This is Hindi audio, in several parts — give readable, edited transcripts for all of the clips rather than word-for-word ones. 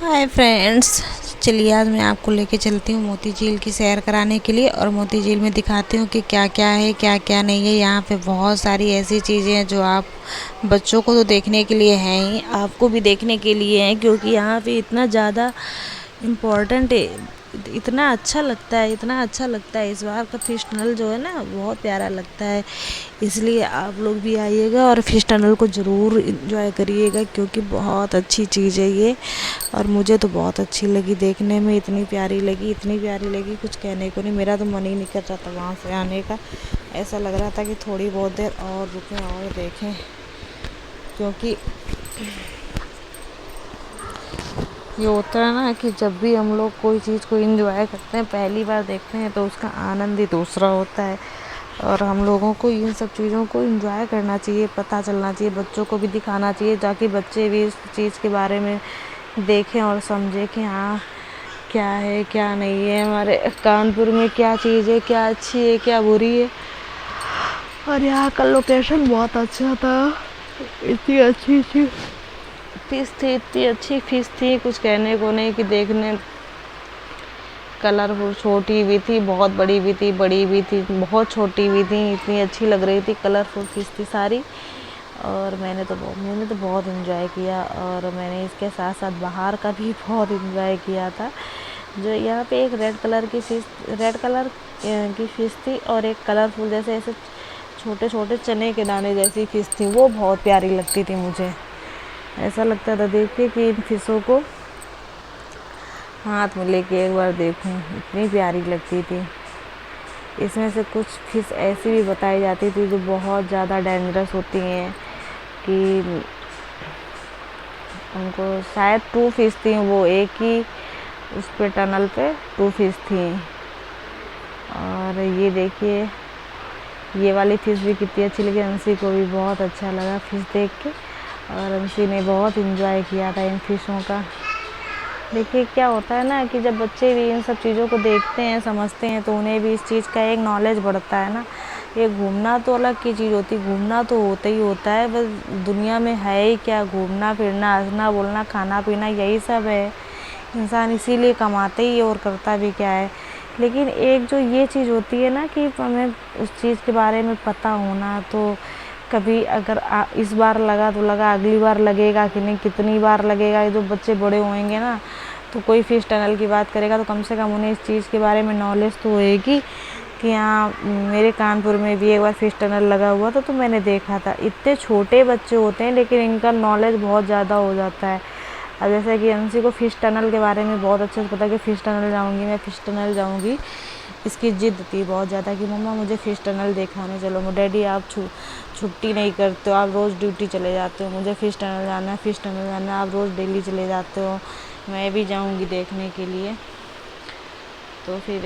हाय फ्रेंड्स, चलिए आज मैं आपको लेके चलती हूँ मोती झील की सैर कराने के लिए और मोती झील में दिखाती हूँ कि क्या क्या है क्या क्या नहीं है। यहाँ पे बहुत सारी ऐसी चीज़ें हैं जो आप बच्चों को तो देखने के लिए हैं ही, आपको भी देखने के लिए हैं, क्योंकि यहाँ पे इतना ज़्यादा इम्पोर्टेंट है। इतना अच्छा लगता है। इस बार का फिश टनल जो है ना बहुत प्यारा लगता है, इसलिए आप लोग भी आइएगा और फिश टनल को ज़रूर इंजॉय करिएगा, क्योंकि बहुत अच्छी चीज़ है ये। और मुझे तो बहुत अच्छी लगी, देखने में इतनी प्यारी लगी कुछ कहने को नहीं। मेरा तो मन ही नहीं कर रहा था वहाँ से आने का। ऐसा लग रहा था कि थोड़ी बहुत देर और रुकें और देखें, क्योंकि ये होता है ना कि जब भी हम लोग कोई चीज़ को एंजॉय करते हैं, पहली बार देखते हैं, तो उसका आनंद ही दूसरा होता है। और हम लोगों को इन सब चीज़ों को एंजॉय करना चाहिए, पता चलना चाहिए, बच्चों को भी दिखाना चाहिए, ताकि बच्चे भी इस चीज़ के बारे में देखें और समझें कि हाँ क्या है क्या नहीं है, हमारे कानपुर में क्या चीज़ है, क्या अच्छी है क्या बुरी है। और यहाँ का लोकेशन बहुत अच्छा था, इतनी अच्छी फिश थी कुछ कहने को नहीं। कि देखने कलरफुल, छोटी भी थी, बहुत बड़ी भी थी, बड़ी भी थी, बहुत छोटी भी थी, इतनी अच्छी लग रही थी। कलरफुल फिश थी सारी। और मैंने तो बहुत इन्जॉय किया। और मैंने इसके साथ साथ बाहर का भी बहुत इन्जॉय किया था। जो यहाँ पे एक रेड कलर की फ़िश थी, और एक कलरफुल जैसे ऐसे छोटे छोटे चने के दाने जैसी फ़िश थी, वो बहुत प्यारी लगती थी मुझे। ऐसा लगता था देख के कि इन फिशों को हाथ में लेके एक बार देखूं, इतनी प्यारी लगती थी। इसमें से कुछ फिश ऐसी भी बताई जाती थी जो बहुत ज़्यादा डेंजरस होती हैं, कि उनको शायद 2 फिश थी, वो एक ही उस पे टनल पे 2 फिश थी। और ये देखिए, ये वाली फ़िश भी कितनी अच्छी लगी। अंशी को भी बहुत अच्छा लगा फ़िश देख के, और अंशी ने बहुत इन्जॉय किया था इन फिशों का। देखिए क्या होता है ना, कि जब बच्चे भी इन सब चीज़ों को देखते हैं, समझते हैं, तो उन्हें भी इस चीज़ का एक नॉलेज बढ़ता है ना। ये घूमना तो अलग की चीज़ होती है, घूमना तो होता ही होता है, बस दुनिया में है ही क्या, घूमना फिरना, हंसना बोलना, खाना पीना, यही सब है। इंसान इसीलिए कमाते ही और करता भी क्या है। लेकिन एक जो ये चीज़ होती है ना, कि हमें उस चीज़ के बारे में पता होना, तो कभी अगर इस बार लगा तो लगा, अगली बार लगेगा कि नहीं, कितनी बार लगेगा। जो बच्चे बड़े होंगे ना, तो कोई फिश टनल की बात करेगा, तो कम से कम उन्हें इस चीज़ के बारे में नॉलेज तो होएगी कि हाँ, मेरे कानपुर में भी एक बार फिश टनल लगा हुआ था, तो मैंने देखा था। इतने छोटे बच्चे होते हैं, लेकिन इनका नॉलेज बहुत ज़्यादा हो जाता है। अब जैसे कि अंशी को फ़िश टनल के बारे में बहुत अच्छे से पता कि फ़िश टनल जाऊँगी, मैं फ़िश टनल जाऊँगी। इसकी ज़िद थी बहुत ज़्यादा कि मम्मा मुझे फ़िश टनल दिखाने चलो। डैडी आप छुट्टी नहीं करते हो, आप रोज़ ड्यूटी चले जाते हो, मुझे फ़िश टनल जाना है, फ़िश टनल जाना है, आप रोज़ डेली चले जाते हो, मैं भी जाऊँगी देखने के लिए। तो फिर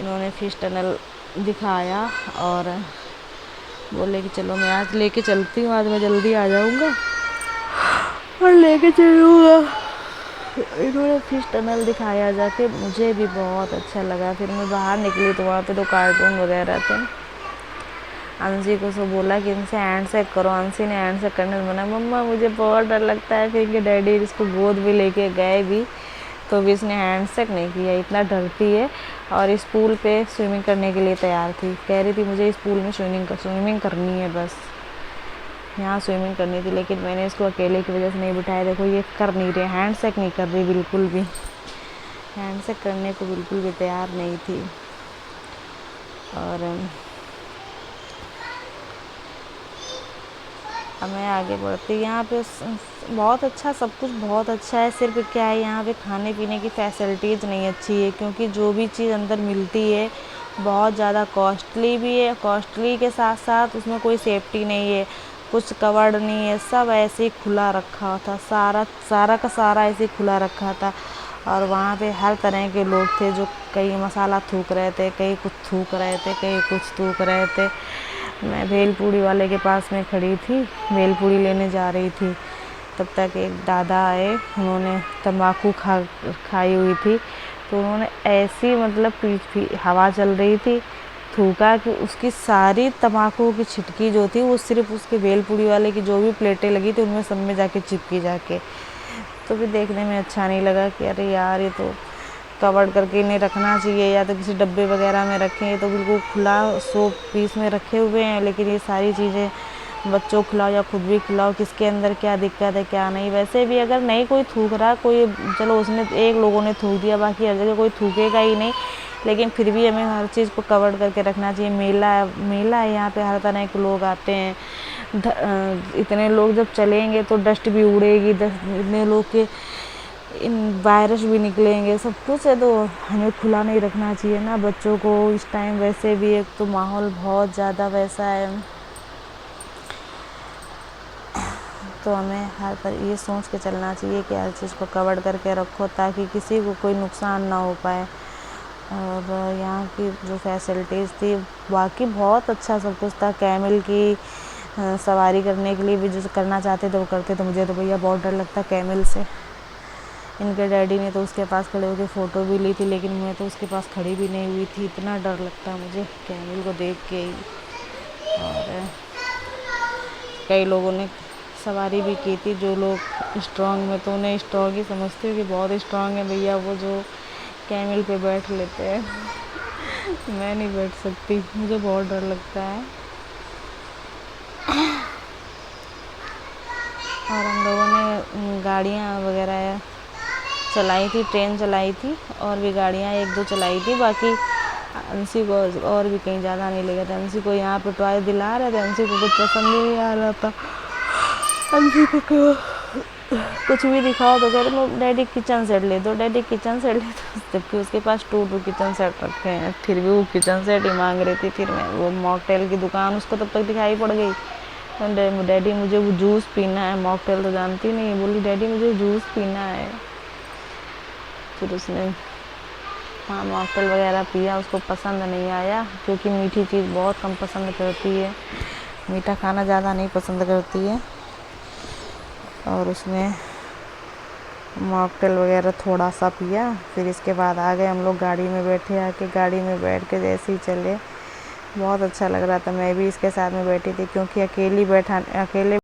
इन्होंने फ़िश टनल दिखाया और बोले कि चलो मैं आज लेके चलती हूँ, आज मैं जल्दी आ जाऊँगा और लेके चलूँगा। इन्होंने फिश टनल दिखाया जाके, मुझे भी बहुत अच्छा लगा। फिर मैं बाहर निकली तो वहाँ पे तो कार्टून वगैरह थे। अंशी को सब बोला कि इनसे हैंड शेक करो। अंशी ने हैंड शेक करने से मना, मम्मा मुझे बहुत डर लगता है। फिर इनके डैडी इसको गोद भी लेके गए भी, तो भी इसने हैंड शेक नहीं किया, इतना डरती है। और इस पूल पे स्विमिंग करने के लिए तैयार थी, कह रही थी मुझे इस पूल में स्विमिंग करनी है, बस यहाँ स्विमिंग करनी थी। लेकिन मैंने इसको अकेले की वजह से नहीं बिठाया। देखो ये कर नहीं रहे, हैंड शेक नहीं कर रही, बिल्कुल भी हैंड शेक करने को बिल्कुल भी तैयार नहीं थी। और अब मैं आगे बढ़ती। यहाँ पे बहुत अच्छा, सब कुछ बहुत अच्छा है। सिर्फ क्या है, यहाँ पे खाने पीने की फैसिलिटीज़ नहीं अच्छी है, क्योंकि जो भी चीज़ अंदर मिलती है बहुत ज़्यादा कॉस्टली भी है। कॉस्टली के साथ साथ उसमें कोई सेफ्टी नहीं है, कुछ कवर्ड नहीं है, सब ऐसे ही खुला रखा था, सारा का सारा ऐसे ही खुला रखा था। और वहाँ पे हर तरह के लोग थे, जो कहीं मसाला थूक रहे थे, कहीं कुछ थूक रहे थे, कहीं कुछ थूक रहे थे। मैं भेलपूड़ी वाले के पास में खड़ी थी, भेलपूड़ी लेने जा रही थी, तब तक एक दादा आए। उन्होंने तंबाकू खाई हुई थी, तो उन्होंने ऐसी मतलब हवा चल रही थी, थूका कि उसकी सारी तंबाकू की छिटकी जो थी, वो सिर्फ उसके भेलपूड़ी वाले की जो भी प्लेटें लगी थी उनमें सब में जाके चिपकी जाके। तो भी देखने में अच्छा नहीं लगा कि अरे यार ये तो कवर करके इन्हें रखना चाहिए, या तो किसी डब्बे वगैरह में रखें। ये तो बिल्कुल खुला 100 पीस में रखे हुए हैं, लेकिन ये सारी चीज़ें बच्चों को खिलाओ या खुद भी खिलाओ, किसके अंदर क्या दिक्कत है क्या नहीं। वैसे भी अगर नहीं कोई थूक रहा, कोई चलो उसने एक लोगों ने थूक दिया, बाकी हर जगह कोई थूकेगा ही नहीं, लेकिन फिर भी हमें हर चीज़ को कवर करके रखना चाहिए। मेला है यहाँ पे, हर तरह के लोग आते हैं। इतने लोग जब चलेंगे तो डस्ट भी उड़ेगी, इतने लोग के वायरस भी निकलेंगे, सब कुछ है, तो हमें खुला नहीं रखना चाहिए ना बच्चों को इस टाइम। वैसे भी एक तो माहौल बहुत ज़्यादा वैसा है, तो हमें हर पर ये सोच के चलना चाहिए कि हर चीज़ को कवर करके रखो ताकि किसी को कोई नुकसान ना हो पाए। और यहाँ की जो फैसिलिटीज़ थी बाकी बहुत अच्छा सब कुछ था। कैमल की सवारी करने के लिए भी जो करना चाहते थे वो करते थे। मुझे तो भैया बहुत डर लगता कैमल से। इनके डैडी ने तो उसके पास खड़े होकर फ़ोटो भी ली थी, लेकिन मैं तो उसके पास खड़ी भी नहीं हुई थी, इतना डर लगता मुझे कैमल को देख के ही। और कई लोगों ने सवारी भी की थी जो लोग स्ट्रॉन्ग में, तो उन्हें स्ट्रॉन्ग ही समझते हो कि बहुत स्ट्रॉन्ग है भैया वो जो कैमल पे बैठ लेते हैं। मैं नहीं बैठ सकती, मुझे बहुत डर लगता है। और हम लोगों ने गाड़ियाँ वगैरह चलाई थी, ट्रेन चलाई थी, और भी गाड़ियाँ 1-2 चलाई थी। बाकी अंशी को और भी कहीं ज़्यादा नहीं ले गए थे। अंशी को यहाँ पे टॉय दिला रहे थे, अंशी को कुछ पसंद नहीं आ रहा था। अंशी को कुछ भी दिखाओ तो कह रहे डैडी किचन सेट ले दो, डैडी किचन सेट ले दो, जबकि उसके पास 2 किचन सेट रखे हैं, फिर भी वो किचन सेट ही मांग रही थी। फिर मैं वो मॉकटेल की दुकान उसको तब तक दिखाई पड़ गई। डैडी मुझे वो जूस पीना है, मॉकटेल तो जानती नहीं, बोली डैडी मुझे जूस पीना है। फिर उसने हाँ मॉकटेल वगैरह पिया, उसको पसंद नहीं आया क्योंकि मीठी चीज़ बहुत कम पसंद करती है, मीठा खाना ज़्यादा नहीं पसंद करती है। और उसने मॉकटेल वगैरह थोड़ा सा पिया। फिर इसके बाद आ गए हम लोग गाड़ी में बैठे। आके गाड़ी में बैठ के जैसे ही चले बहुत अच्छा लग रहा था। मैं भी इसके साथ में बैठी थी क्योंकि अकेले